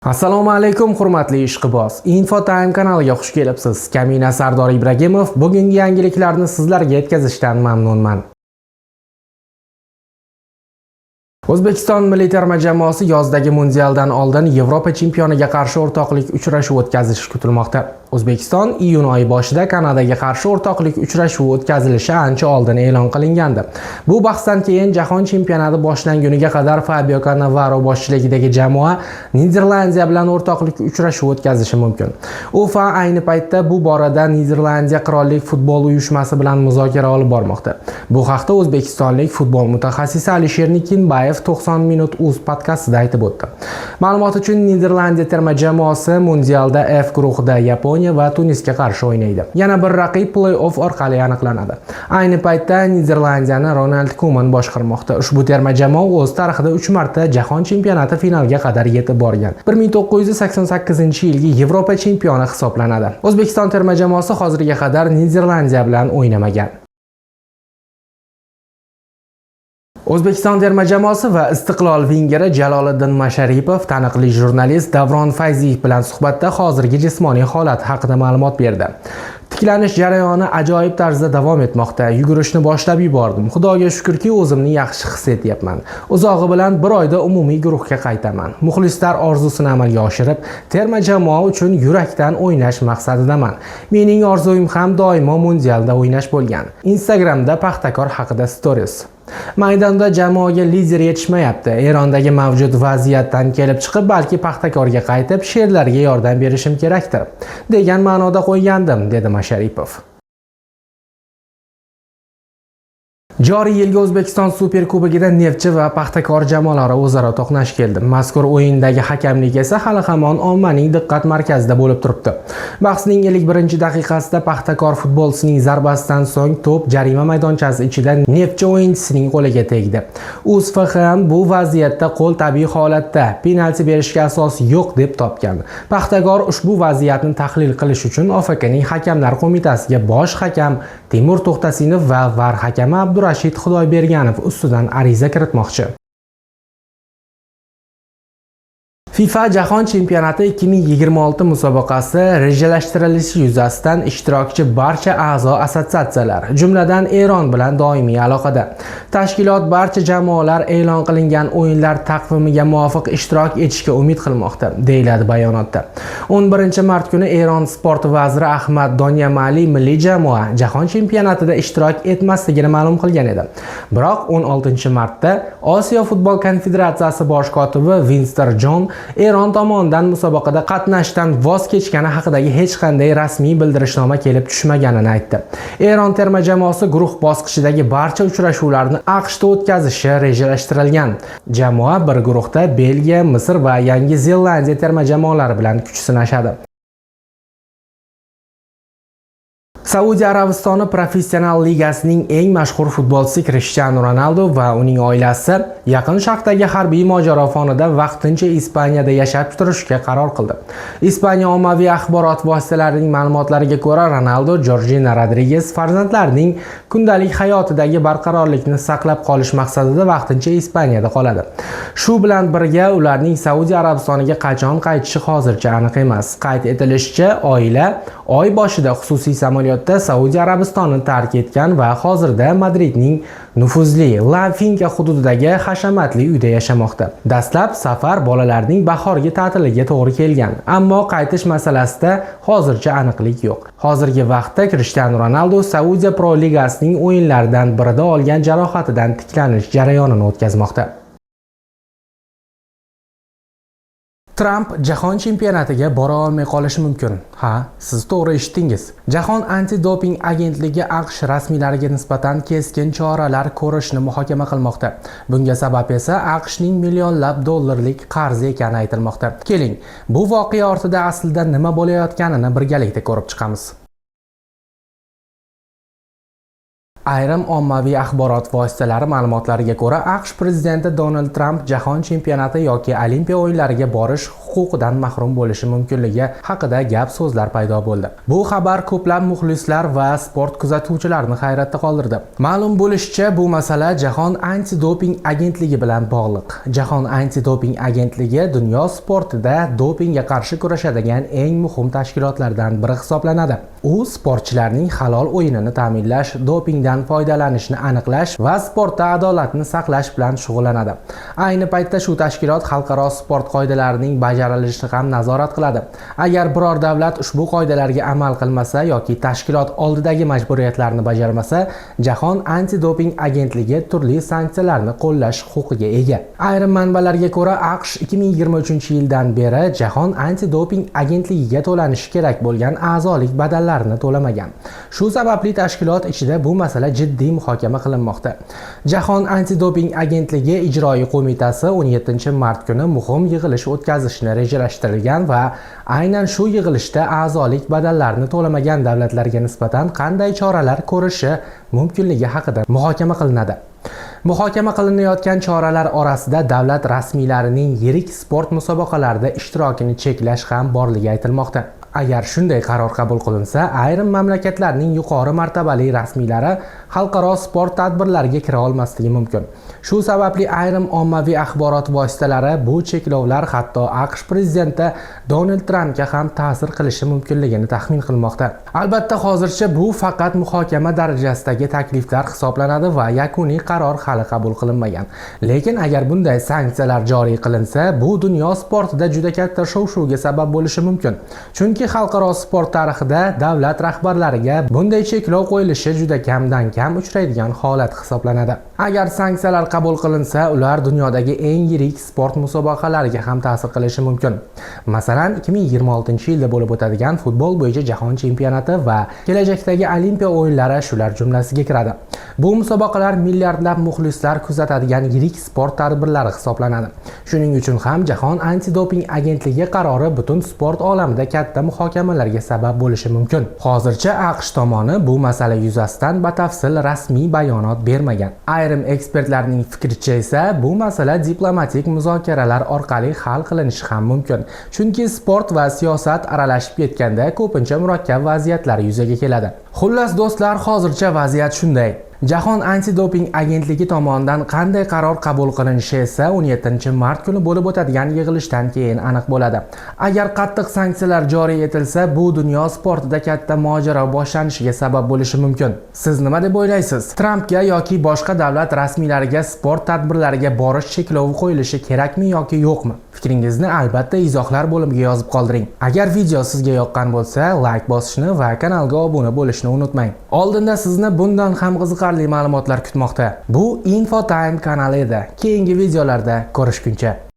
Assalomu alaykum hurmatli ishqiboz. Infotime kanaliga xush kelibsiz. Kamina Sardor Ibragimov bugungi yangiliklarni sizlarga yetkazishdan mamnunman. O'zbekiston milliy terma jamoasi yozdagi mundialdan oldin Yevropa chempioniga qarshi o'rtoqlik uchrashuvi o'tkazishi kutilmoqda. O'zbekiston iyun oyi boshida Kanadaga qarshi o'rtoqlik uchrashuvi o'tkazilishi ancha oldin e'lon qilingandi. Bu bahsdan keyin jahon chempionati boshlanguniga qadar Fabio Cannavaro boshchiligidagi jamoa Niderlandiya bilan o'rtoqlik uchrashuvi o'tkazishi mumkin. UEFA ayni paytda bu borada Niderlandiya qirollik futbol uyushmasi bilan muzokara olib bormoqda. Bu haqda o'zbekistonlik futbol mutaxassisi Alisher Nikinbayev 90 minut uz podkastida aytib o'tdi. Ma'lumot uchun Niderlandiya terma jamoasi mundialda F guruhida Yaponiya va Tunisga qarshi o'ynaydi. Yana bir raqib play-off orqali aniqlanadi. Ayni paytda Niderlandiyani Ronald Koeman boshqarmoqda. Ushbu terma jamoa o'z tarixida 3 marta jahon chempionati finaliga qadar yetib borgan. 1988-yilgi Yevropa chempioni hisoblanadi. O'zbekiston terma jamoasi hozirga qadar Niderlandiya bilan o'ynamagan. O'zbekiston terma jamoasi va Istiqlol vingeri Jaloliddin Masharipov taniqli jurnalist Davron Fayziyev bilan suhbatda hozirgi jismoniy holat haqida ma'lumot berdi. Tiklanish jarayoni ajoyib tarzda davom etmoqda. Yugurishni boshlab yubordim. Xudoga shukrki, o'zimni yaxshi his etyapman. Uzog'i bilan bir oyda umumiy guruhga qaytaman. Muxlislar orzusini amalga oshirib, terma jamoa uchun yurakdan o'ynash maqsadidaman. Mening orzuim ham doimo mundialda o'ynash bo'lgan. Instagramda Paxtakor haqida stories. Maydonda jamoaga lider yetishmayapti. Erondagi mavjud vaziyatdan kelib chiqib, balki Paxtakorga qaytib, sherlarga yordam berishim kerakdir, degan ma'noda qo'ygandim, dedi Masharipov. Joriy yilgi O'zbekiston Superkubogida Neftchi va Paxtakor jamoalari o'zaro to'qnash keldi. Mazkur o'yindagi hakamlik esa hali hamon ommaning diqqat markazida bo'lib turibdi. Bahsning 51-daqiqasida Paxtakor futbolchisining zarbasidan so'ng to'p jarima maydonchasi ichida Neftchi o'yinchisining qo'liga tegdi. UzFHM bu vaziyatda qo'l tabiiy holatda, penalti berishga asos yo'q deb topgan. Paxtakor ushbu vaziyatni tahlil qilish uchun OFKning hakamlar qo'mitasiga bosh hakam Timur To'xtasinov va VAR hakami Abdurashid Xudoyberganov ustidan ariza kiritmoqchi. FIFA Jahon chempionati 2026 musobaqasi rejalashtirilishi yuzasidan ishtirokchi barcha a'zo assotsiatsiyalar, jumladan Eron bilan doimiy aloqada. Tashkilot barcha jamoalar e'lon qilingan o'yinlar taqvimiga muvofiq ishtirok etishga umid qilmoqda, deyiladi bayonotda. 11-mart kuni Eron sport vaziri Ahmad Donyamali milliy jamoa Jahon chempionatida ishtirok etmasligini ma'lum qilgan edi. Biroq 16-martda Osiyo futbol konfederatsiyasi bosh kotibi Winston John Eron tomonidan musobaqada qatnashishdan voz kechgani haqidagi hech qanday rasmiy bildirishnoma kelib tushmaganini aytdi. Eron terma jamoasi guruh bosqichidagi barcha uchrashuvlarni AQShda o'tkazishi rejalashtirilgan. Jamoa bir guruhda Belgiya, Misr va Yangi Zelandiya terma jamoalari bilan kuch sinashadi. Saudiya Arabistoni professional ligasining eng mashhur futbolchisi Cristiano Ronaldo va uning oilasi Yaqin Sharqdagi harbiy mojaro fonida vaqtincha Ispaniyada yashab turishga qaror qildi. Ispaniya ommaviy axborot vositalarining ma'lumotlariga ko'ra, Ronaldo Georgina Rodriguez farzandlarining kundalik hayotidagi barqarorlikni saqlab qolish maqsadida vaqtincha Ispaniyada qoladi. Shu bilan birga ularning Saudiya Arabistoniga qachon qaytishi hozircha aniq emas. Qayd etilishicha, oila oy boshida xususiy samolyotda Saudiya Arabistonini tark etgan va hozirda Madridning nufuzli La Finca hududidagi hashamatli uyda yashamoqda. Dastlab safar bolalarning bahorgi ta'tiliga to'g'ri kelgan, ammo qaytish masalasida hozircha aniqlik yo'q. Hozirgi vaqtda Cristiano Ronaldo Saudiya Pro Ligasining o'yinlaridan birida olgan jarohatidan tiklanish jarayonini o'tkazmoqda. Trump jahon chempionatiga bora olmay qolishi mumkin. Ha, siz to'g'ri eshitdingiz. Jahon antidoping agentligi AQSh rasmiylariga nisbatan keskin choralar ko'rishni muhokama qilmoqda. Bunga sabab esa AQShning millionlab dollarlik qarzi ekani aytilmoqda. Keling, bu voqea ortida aslida nima bo'layotganini birgalikda ko'rib chiqamiz. Ayrim ommaviy axborot vositalari ma'lumotlariga ko'ra, AQSh prezidenti Donald Tramp jahon chempionati yoki Olimpiya o'yinlariga borish huquqidan mahrum bo'lishi mumkinligi haqida gap-so'zlar paydo bo'ldi. Bu xabar ko'plab muxlislar va sport kuzatuvchilarini hayratda qoldirdi. Ma'lum bo'lishicha, bu masala Jahon antidoping agentligi bilan bog'liq. Jahon antidoping agentligi dunyo sportida dopingga qarshi kurashadigan eng muhim tashkilotlardan biri hisoblanadi. U sportchilarning halol o'yinini ta'minlash, dopingdan foydalanishni aniqlash va sportda adolatni saqlash bilan shug'ullanadi. Ayni paytda shu tashkilot xalqaro sport qoidalarining bajarilishini ham nazorat qiladi. Agar biror davlat ushbu qoidalarga amal qilmasa yoki tashkilot oldidagi majburiyatlarni bajarmasa, Jahon antidoping agentligi turli sanksiyalarni qo'llash huquqiga ega. Ayrim manbalarga ko'ra, AQSh 2023-yildan beri Jahon antidoping agentligiga to'lanishi kerak bo'lgan a'zolik badallarini to'lamagan. Shu sababli tashkilot ichida bu masala jiddiy muhokama qilinmoqda. Jahon antidoping agentligi ijroiy qo'mitasi 17-mart kuni muhim yig'ilish o'tkazishni rejalashtirilgan va aynan shu yig'ilishda a'zolik badallarini to'lamagan davlatlarga nisbatan qanday choralar ko'rishi mumkinligi haqida muhokama qilinadi. Muhokama qilinayotgan choralar orasida davlat rasmiylarining yirik sport musobaqalarida ishtirokini cheklash ham borligi aytilmoqda. Agar shunday qaror qabul qilinsa, ayrim mamlakatlarning yuqori martabali rasmiylari xalqaro sport tadbirlariga kira olmasligi mumkin. Shu sababli ayrim ommaviy axborot vositalari bu cheklovlar hatto AQSh prezidenti Donald Trampga ham ta'sir qilishi mumkinligini taxmin qilmoqda. Albatta, hozircha bu faqat muhokama darajasidagi takliflar hisoblanadi va yakuniy qaror hali qabul qilinmagan. Lekin agar bunday sanksiyalar joriy qilinsa, bu dunyo sportida juda katta shov-shuvga sabab bo'lishi mumkin. Chunki xalqaro sport tarixida davlat rahbarlariga bunday cheklov qo'yilishi juda kamdan kam uchraydigan holat hisoblanadi. Agar sanksiyalar qabul qilinsa, ular dunyodagi eng yirik sport musobaqalariga ham ta'sir qilishi mumkin. Masalan, 2026-yilda bo'lib o'tadigan futbol bo'yicha jahon chempionati va kelajakdagi Olimpiya o'yinlari shular jumlasiga kiradi. Bu musobaqalar milliardlab muxlislar kuzatadigan yirik sport tadbirlari hisoblanadi. Shuning uchun ham Jahon antidoping agentligi qarori butun sport olamida katta muhokamalarga sabab bo'lishi mumkin. Hozircha AQSh tomoni bu masala yuzasidan batafsil rasmiy bayonot bermagan. Ayrim ekspertlarning fikricha esa bu masala diplomatik muzokaralar orqali hal qilinishi ham mumkin. Chunki sport va siyosat aralashib ketganda ko'pincha murakkab vaziyatlar yuzaga keladi. Xullas do'stlar, hozircha vaziyat shunday. Jahon antidoping agentligi tomonidan qanday qaror qabul qilinishi esa 17-mart kuni bo'lib o'tadigan yig'ilishdan keyin aniq bo'ladi. Agar qattiq sanksiyalar joriy etilsa, bu dunyo sportida katta mojaro boshlanishiga sabab bo'lishi mumkin. Siz nima deb o'ylaysiz? Trampga yoki boshqa davlat rasmiylariga sport tadbirlariga borish cheklovi qo'yilishi kerakmi yoki yo'qmi? Fikringizni albatta izohlar bo'limiga yozib qoldiring. Agar video sizga yoqqan bo'lsa, like bosishni va kanalga obuna bo'lishni unutmang. Oldinda sizni bundan ham qiziqarli ma'lumotlar kutmoqda. Bu InfoTime kanali edi. Keyingi videolarda ko'rishguncha